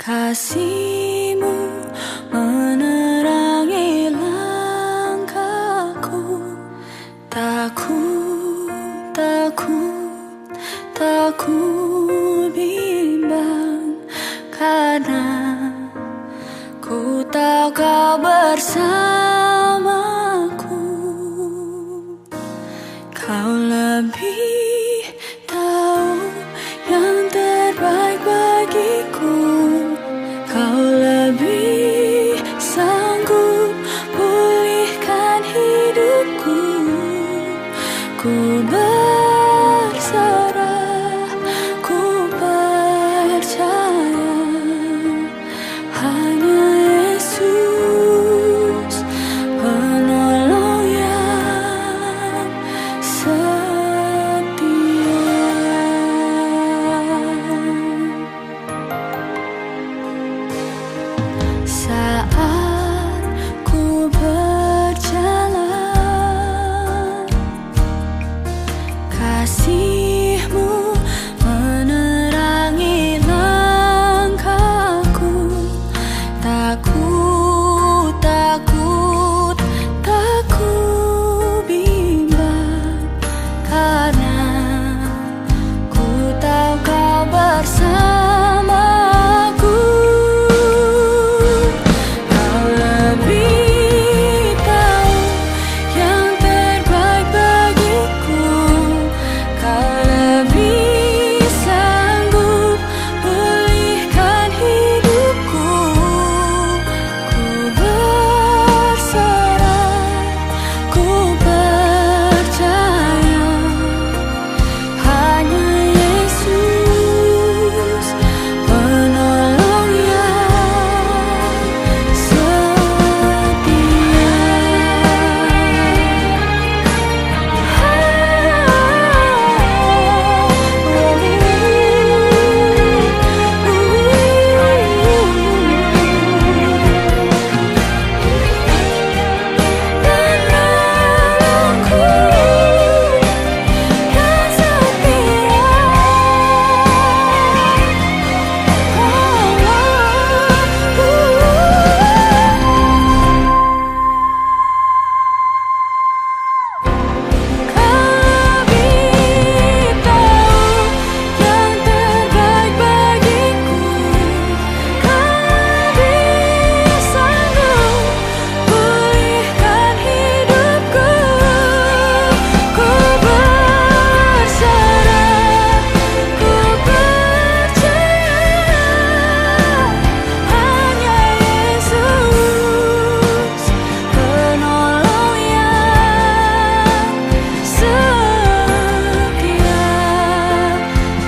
Kasih-Mu menerangi langkahku. Takut, takut, takut bimbang, karena ku tahu Kau bersamaku. Kau lebih tahu yang terbaik bagiku. Kau lebih sanggup pulihkan hidupku. Ku berserah, ku percaya, hanya Yesus penolong yang setia. Saat ku berjalan, kasih-Mu menerangi langkahku. Takut, takut, takut bimbang, karena ku tahu Kau bersamaku. Kau lebih tahu yang terbaik bagiku. Kau lebih sanggup pulihkan hidupku. Ku berserah, ku percaya, hanya Yesus penolong yang setia. Penolongku yang setia. Kau lebih tahu yang terbaik bagiku. Kau lebih sanggup pulihkan hidupku. Ku berserah, ku percaya, hanya Yesus penolong yang setia.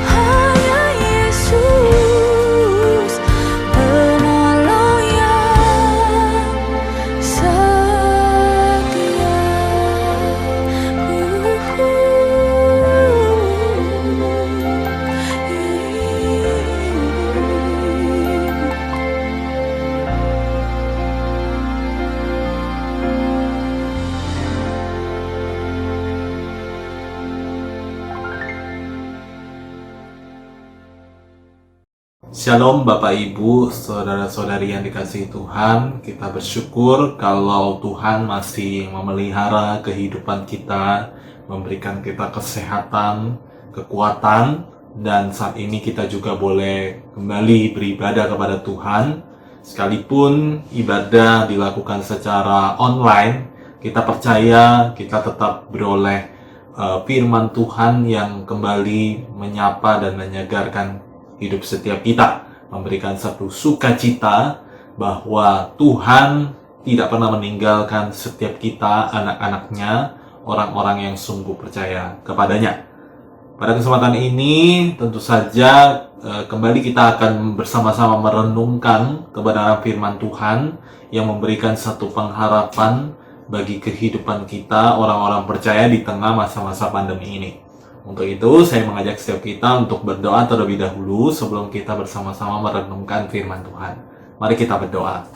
Hanya Yesus penolong yang setia. Shalom Bapak Ibu, Saudara-saudari yang dikasihi Tuhan. Kita bersyukur kalau Tuhan masih memelihara kehidupan kita, memberikan kita kesehatan, kekuatan, dan saat ini kita juga boleh kembali beribadah kepada Tuhan. Sekalipun ibadah dilakukan secara online, kita percaya kita tetap beroleh firman Tuhan yang kembali menyapa dan menyegarkan hidup setiap kita, memberikan satu sukacita bahwa Tuhan tidak pernah meninggalkan setiap kita, anak-anaknya, orang-orang yang sungguh percaya kepadanya. Pada kesempatan ini tentu saja kembali kita akan bersama-sama merenungkan kebenaran firman Tuhan yang memberikan satu pengharapan bagi kehidupan kita, orang-orang percaya di tengah masa-masa pandemi ini. Untuk itu, saya mengajak setiap kita untuk berdoa terlebih dahulu sebelum kita bersama-sama merenungkan firman Tuhan. Mari kita berdoa.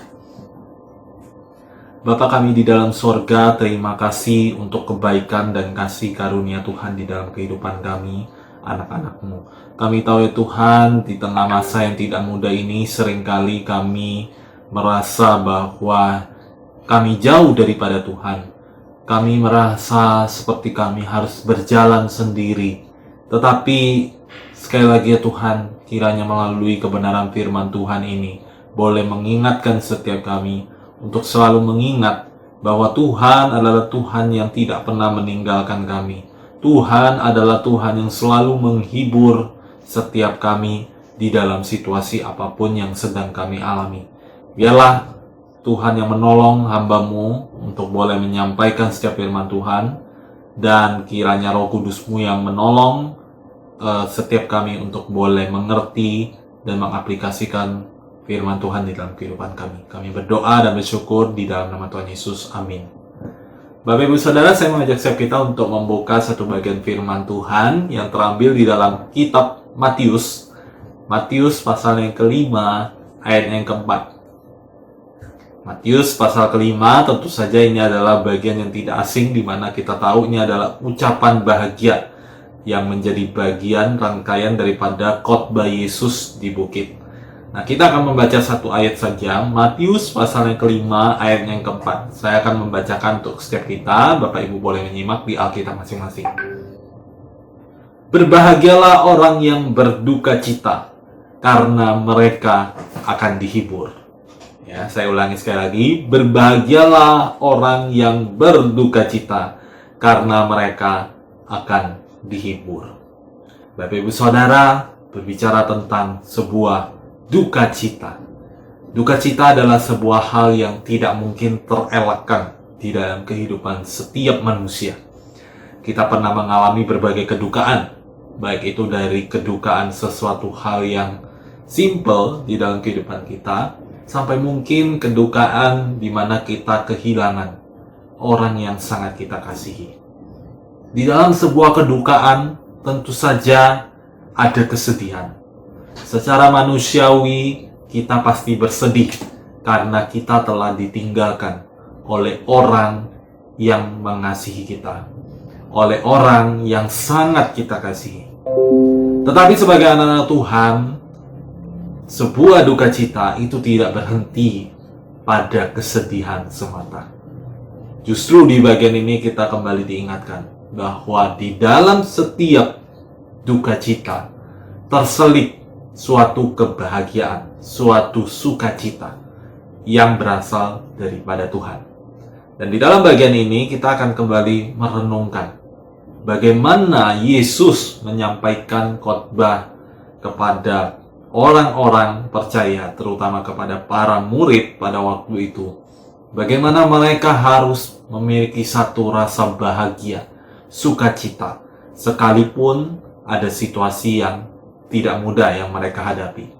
Bapa kami di dalam sorga, terima kasih untuk kebaikan dan kasih karunia Tuhan di dalam kehidupan kami, anak-anak-Mu. Kami tahu ya Tuhan, di tengah masa yang tidak mudah ini seringkali kami merasa bahwa kami jauh daripada Tuhan. Kami merasa seperti kami harus berjalan sendiri. Tetapi sekali lagi ya Tuhan, kiranya melalui kebenaran firman Tuhan ini boleh mengingatkan setiap kami untuk selalu mengingat bahwa Tuhan adalah Tuhan yang tidak pernah meninggalkan kami. Tuhan adalah Tuhan yang selalu menghibur setiap kami di dalam situasi apapun yang sedang kami alami. Biarlah Tuhan yang menolong hamba-Mu untuk boleh menyampaikan setiap firman Tuhan, dan kiranya Roh Kudus-Mu yang menolong setiap kami untuk boleh mengerti dan mengaplikasikan firman Tuhan di dalam kehidupan kami. Kami berdoa dan bersyukur di dalam nama Tuhan Yesus. Amin. Bapak Ibu Saudara, saya mengajak setiap kita untuk membuka satu bagian firman Tuhan yang terambil di dalam kitab Matius. Matius pasal yang kelima, ayat yang keempat. Matius pasal kelima, tentu saja ini adalah bagian yang tidak asing, di mana kita tahu ini adalah ucapan bahagia yang menjadi bagian rangkaian daripada khotbah Yesus di bukit. Nah, kita akan membaca satu ayat saja, Matius pasal yang kelima, ayat yang keempat. Saya akan membacakan untuk setiap kita, Bapak Ibu boleh menyimak di Alkitab masing-masing. Berbahagialah orang yang berduka cita, karena mereka akan dihibur. Ya, saya ulangi sekali lagi, berbahagialah orang yang berduka cita, karena mereka akan dihibur. Bapak Ibu Saudara, berbicara tentang sebuah duka cita. Duka cita adalah sebuah hal yang tidak mungkin terelakkan di dalam kehidupan setiap manusia. Kita pernah mengalami berbagai kedukaan, baik itu dari kedukaan sesuatu hal yang simple di dalam kehidupan kita, sampai mungkin kedukaan di mana kita kehilangan orang yang sangat kita kasihi. Di dalam sebuah kedukaan, tentu saja ada kesedihan. Secara manusiawi, kita pasti bersedih karena kita telah ditinggalkan oleh orang yang mengasihi kita, oleh orang yang sangat kita kasihi. Tetapi sebagai anak-anak Tuhan, sebuah duka cita itu tidak berhenti pada kesedihan semata. Justru di bagian ini kita kembali diingatkan bahwa di dalam setiap duka cita terselip suatu kebahagiaan, suatu sukacita yang berasal daripada Tuhan. Dan di dalam bagian ini kita akan kembali merenungkan bagaimana Yesus menyampaikan khotbah kepada orang-orang percaya, terutama kepada para murid pada waktu itu. Bagaimana mereka harus memiliki satu rasa bahagia, sukacita, sekalipun ada situasi yang tidak mudah yang mereka hadapi.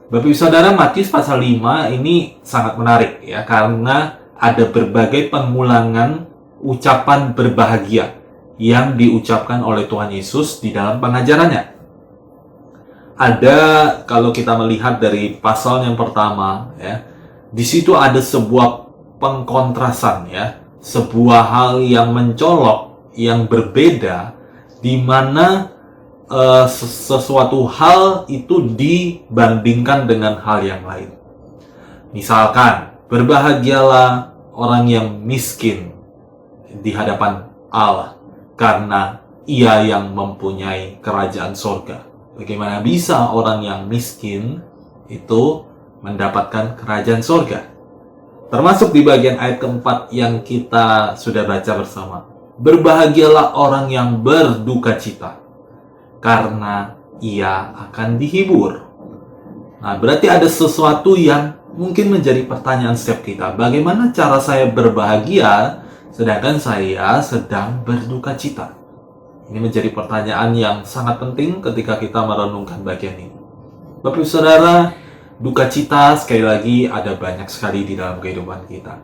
Bapak Ibu Saudara, Matius pasal 5 ini sangat menarik ya, karena ada berbagai pengulangan ucapan berbahagia yang diucapkan oleh Tuhan Yesus di dalam pengajarannya. Ada, kalau kita melihat dari pasal yang pertama ya, di situ ada sebuah pengkontrasan ya, sebuah hal yang mencolok, yang berbeda, di mana sesuatu hal itu dibandingkan dengan hal yang lain. Misalkan, berbahagialah orang yang miskin di hadapan Allah, karena ia yang mempunyai kerajaan sorga. Bagaimana bisa orang yang miskin itu mendapatkan kerajaan sorga? Termasuk di bagian ayat keempat yang kita sudah baca bersama. Berbahagialah orang yang berduka cita, karena ia akan dihibur. Nah, berarti ada sesuatu yang mungkin menjadi pertanyaan setiap kita. Bagaimana cara saya berbahagia sedangkan saya sedang berduka cita? Ini menjadi pertanyaan yang sangat penting ketika kita merenungkan bagian ini. Bapak Ibu Saudara, duka cita sekali lagi ada banyak sekali di dalam kehidupan kita.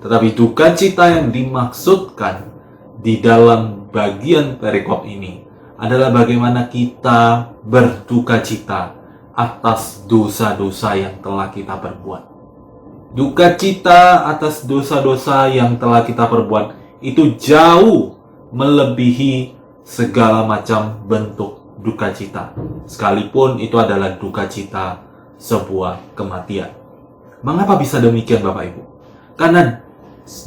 Tetapi duka cita yang dimaksudkan di dalam bagian perikop ini adalah bagaimana kita berduka cita atas dosa-dosa yang telah kita perbuat. Duka cita atas dosa-dosa yang telah kita perbuat itu jauh melebihi segala macam bentuk duka cita, sekalipun itu adalah duka cita sebuah kematian. Mengapa bisa demikian, Bapak Ibu? Karena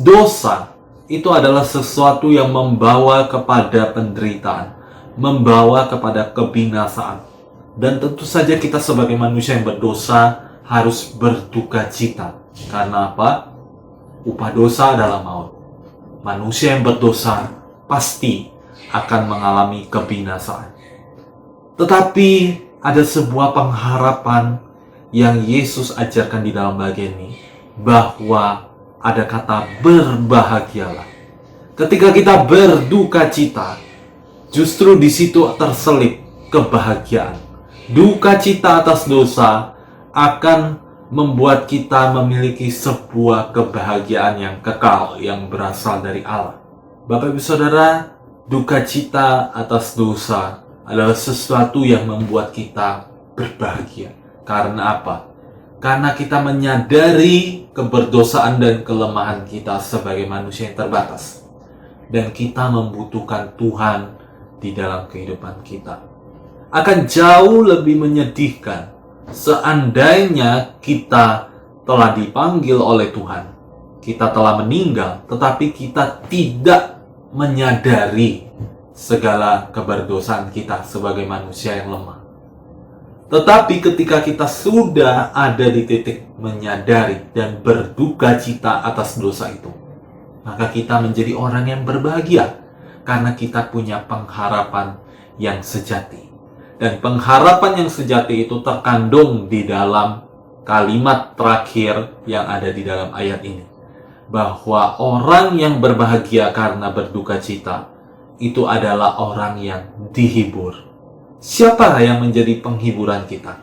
dosa itu adalah sesuatu yang membawa kepada penderitaan, membawa kepada kebinasaan. Dan tentu saja kita sebagai manusia yang berdosa harus berduka cita. Karena apa? Upah dosa adalah maut. Manusia yang berdosa pasti akan mengalami kebinasaan. Tetapi ada sebuah pengharapan yang Yesus ajarkan di dalam bagian ini, bahwa ada kata berbahagialah. Ketika kita berduka cita, justru di situ terselip kebahagiaan. Duka cita atas dosa akan membuat kita memiliki sebuah kebahagiaan yang kekal, yang berasal dari Allah. Bapak Ibu Saudara, duka cita atas dosa adalah sesuatu yang membuat kita berbahagia. Karena apa? Karena kita menyadari keberdosaan dan kelemahan kita sebagai manusia yang terbatas. Dan kita membutuhkan Tuhan di dalam kehidupan kita. Akan jauh lebih menyedihkan seandainya kita telah dipanggil oleh Tuhan. Kita telah meninggal, tetapi kita tidak menyadari segala keberdosaan kita sebagai manusia yang lemah. Tetapi ketika kita sudah ada di titik menyadari dan berduka cita atas dosa itu, maka kita menjadi orang yang berbahagia karena kita punya pengharapan yang sejati. Dan pengharapan yang sejati itu terkandung di dalam kalimat terakhir yang ada di dalam ayat ini. Bahwa orang yang berbahagia karena berduka cita itu adalah orang yang dihibur. Siapa yang menjadi penghiburan kita?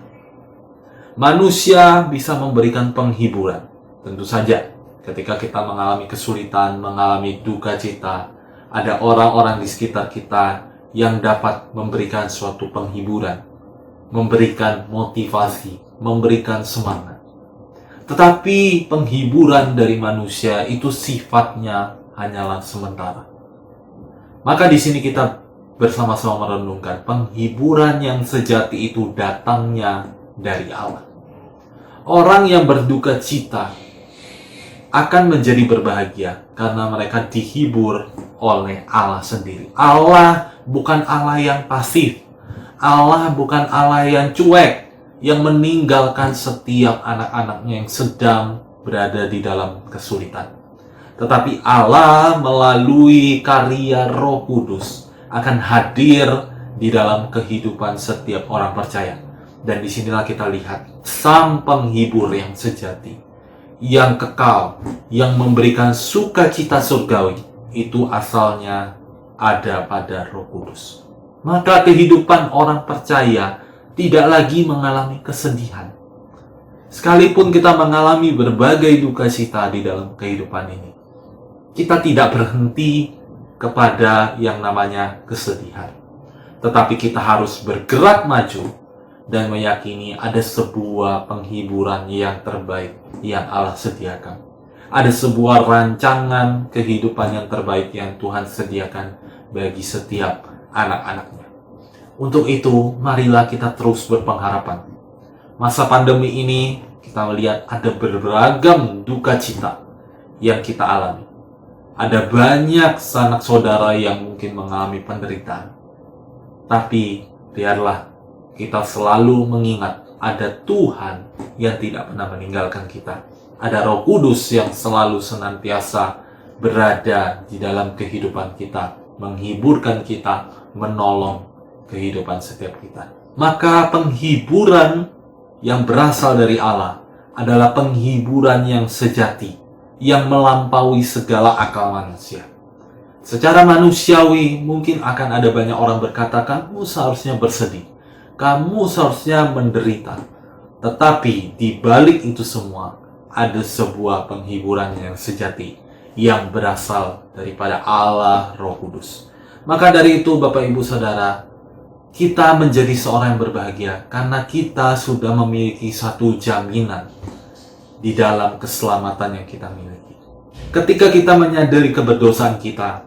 Manusia bisa memberikan penghiburan. Tentu saja, ketika kita mengalami kesulitan, mengalami duka cita, ada orang-orang di sekitar kita yang dapat memberikan suatu penghiburan, memberikan motivasi, memberikan semangat. Tetapi penghiburan dari manusia itu sifatnya hanyalah sementara. Maka di sini kita bersama-sama merenungkan penghiburan yang sejati itu datangnya dari Allah. Orang yang berduka cita akan menjadi berbahagia karena mereka dihibur oleh Allah sendiri. Allah bukan Allah yang pasif. Allah bukan Allah yang cuek, yang meninggalkan setiap anak-anaknya yang sedang berada di dalam kesulitan. Tetapi Allah melalui karya Roh Kudus akan hadir di dalam kehidupan setiap orang percaya. Dan disinilah kita lihat Sang Penghibur yang sejati, yang kekal, yang memberikan sukacita surgawi, itu asalnya ada pada Roh Kudus. Maka kehidupan orang percaya tidak lagi mengalami kesedihan. Sekalipun kita mengalami berbagai duka cita di dalam kehidupan ini, kita tidak berhenti kepada yang namanya kesedihan. Tetapi kita harus bergerak maju dan meyakini ada sebuah penghiburan yang terbaik yang Allah sediakan. Ada sebuah rancangan kehidupan yang terbaik yang Tuhan sediakan bagi setiap anak-anaknya. Untuk itu, marilah kita terus berpengharapan. Masa pandemi ini kita melihat ada beragam duka cita yang kita alami. Ada banyak sanak saudara yang mungkin mengalami penderitaan. Tapi biarlah kita selalu mengingat ada Tuhan yang tidak pernah meninggalkan kita. Ada Roh Kudus yang selalu senantiasa berada di dalam kehidupan kita, menghiburkan kita, menolong kehidupan setiap kita. Maka penghiburan yang berasal dari Allah adalah penghiburan yang sejati, yang melampaui segala akal manusia. Secara manusiawi mungkin akan ada banyak orang berkata, kamu seharusnya bersedih, kamu seharusnya menderita. Tetapi di balik itu semua ada sebuah penghiburan yang sejati yang berasal daripada Allah Roh Kudus. Maka dari itu Bapak Ibu Saudara, kita menjadi seorang yang berbahagia karena kita sudah memiliki satu jaminan di dalam keselamatan yang kita miliki. Ketika kita menyadari keberdosaan kita,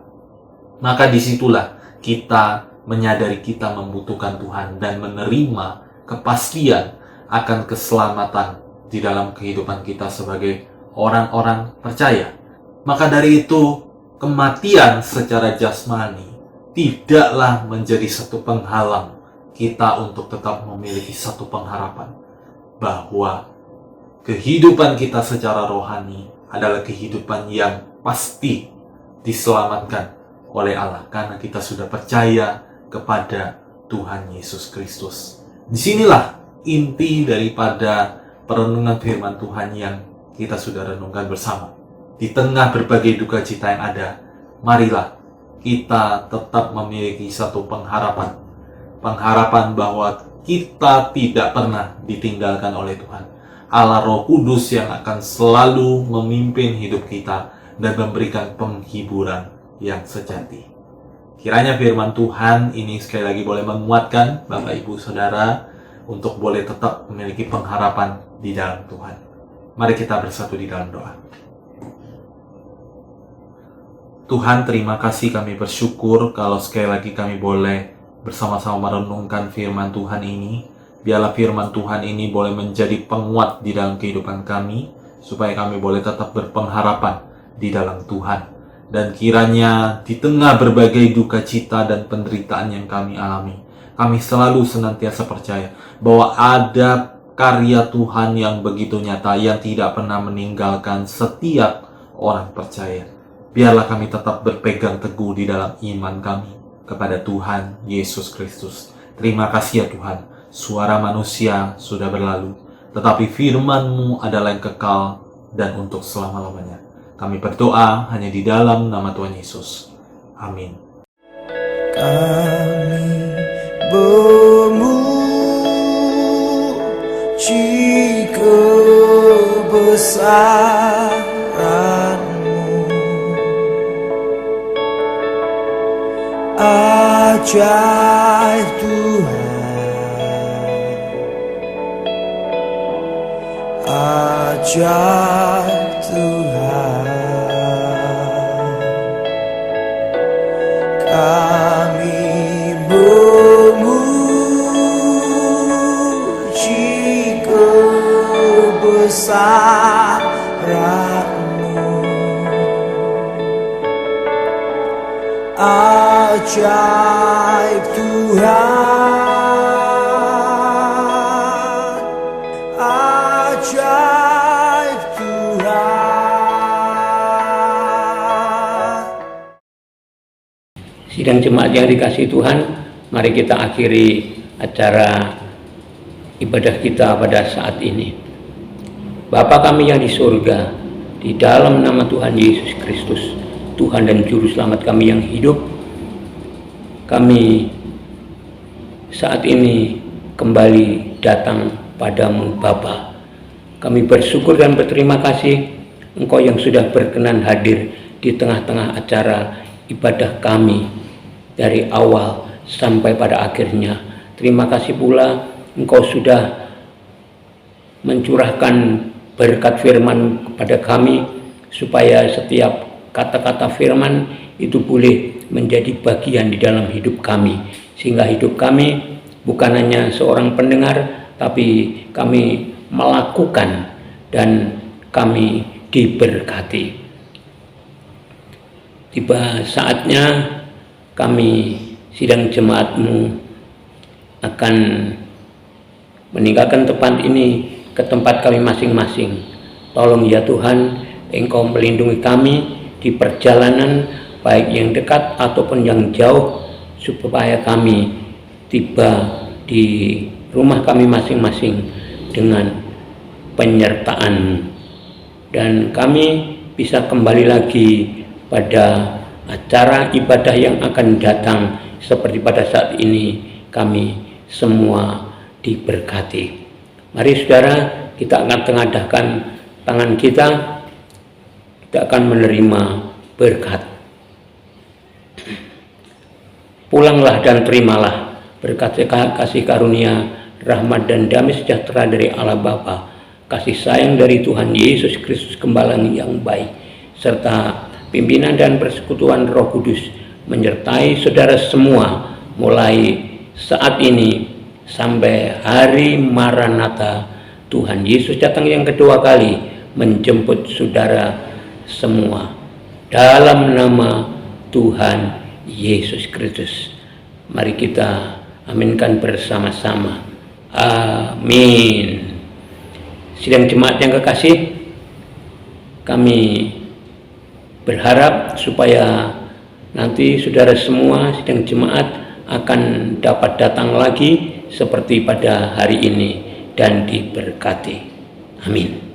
maka disitulah kita menyadari kita membutuhkan Tuhan dan menerima kepastian akan keselamatan di dalam kehidupan kita sebagai orang-orang percaya. Maka dari itu, kematian secara jasmani tidaklah menjadi satu penghalang kita untuk tetap memiliki satu pengharapan bahwa kehidupan kita secara rohani adalah kehidupan yang pasti diselamatkan oleh Allah karena kita sudah percaya kepada Tuhan Yesus Kristus. Disinilah inti daripada perenungan firman Tuhan yang kita sudah renungkan bersama. Di tengah berbagai duka cita yang ada, marilah kita tetap memiliki satu pengharapan. Pengharapan bahwa kita tidak pernah ditinggalkan oleh Tuhan. Allah Roh Kudus yang akan selalu memimpin hidup kita dan memberikan penghiburan yang sejati. Kiranya firman Tuhan ini sekali lagi boleh menguatkan Bapak Ibu Saudara untuk boleh tetap memiliki pengharapan di dalam Tuhan. Mari kita bersatu di dalam doa. Tuhan, terima kasih, kami bersyukur kalau sekali lagi kami boleh bersama-sama merenungkan firman Tuhan ini. Biarlah firman Tuhan ini boleh menjadi penguat di dalam kehidupan kami, supaya kami boleh tetap berpengharapan di dalam Tuhan. Dan kiranya di tengah berbagai duka cita dan penderitaan yang kami alami, kami selalu senantiasa percaya bahwa ada karya Tuhan yang begitu nyata, yang tidak pernah meninggalkan setiap orang percaya. Biarlah kami tetap berpegang teguh di dalam iman kami kepada Tuhan Yesus Kristus. Terima kasih ya Tuhan, suara manusia sudah berlalu, tetapi firman-Mu adalah yang kekal dan untuk selama-lamanya. Kami berdoa hanya di dalam nama Tuhan Yesus. Amin. Kami memuji kebesaran-Mu, ajaib Tuhan, ajaib Tuhan. Kami memuji kebesaran-Mu, ajaib Tuhan, ajaib Tuhan. Sidang jemaat yang dikasihi Tuhan, mari kita akhiri acara ibadah kita pada saat ini. Bapa kami yang di surga, di dalam nama Tuhan Yesus Kristus, Tuhan dan Juru Selamat kami yang hidup, kami saat ini kembali datang padamu Bapa. Kami bersyukur dan berterima kasih Engkau yang sudah berkenan hadir di tengah-tengah acara ibadah kami dari awal sampai pada akhirnya. Terima kasih pula Engkau sudah mencurahkan berkat firman kepada kami, supaya setiap kata-kata firman itu boleh menjadi bagian di dalam hidup kami, sehingga hidup kami bukan hanya seorang pendengar, tapi kami melakukan dan kami diberkati. Tiba saatnya kami sidang jemaat-Mu akan meninggalkan tempat ini ke tempat kami masing-masing. Tolong ya Tuhan, Engkau melindungi kami di perjalanan baik yang dekat ataupun yang jauh, supaya kami tiba di rumah kami masing-masing dengan penyertaan, dan kami bisa kembali lagi pada acara ibadah yang akan datang seperti pada saat ini. Kami semua diberkati. Mari saudara, kita akan tengadahkan tangan kita akan menerima berkat. Pulanglah dan terimalah berkat kasih karunia, rahmat dan damai sejahtera dari Allah Bapa, kasih sayang dari Tuhan Yesus Kristus Gembala yang baik, serta pimpinan dan persekutuan Roh Kudus menyertai saudara semua mulai saat ini sampai hari Maranatha, Tuhan Yesus datang yang kedua kali menjemput saudara semua dalam nama Tuhan Yesus Kristus. Mari kita aminkan bersama-sama. Amin. Sidang jemaat yang kekasih, kami berharap supaya nanti saudara semua sidang jemaat akan dapat datang lagi seperti pada hari ini dan diberkati. Amin.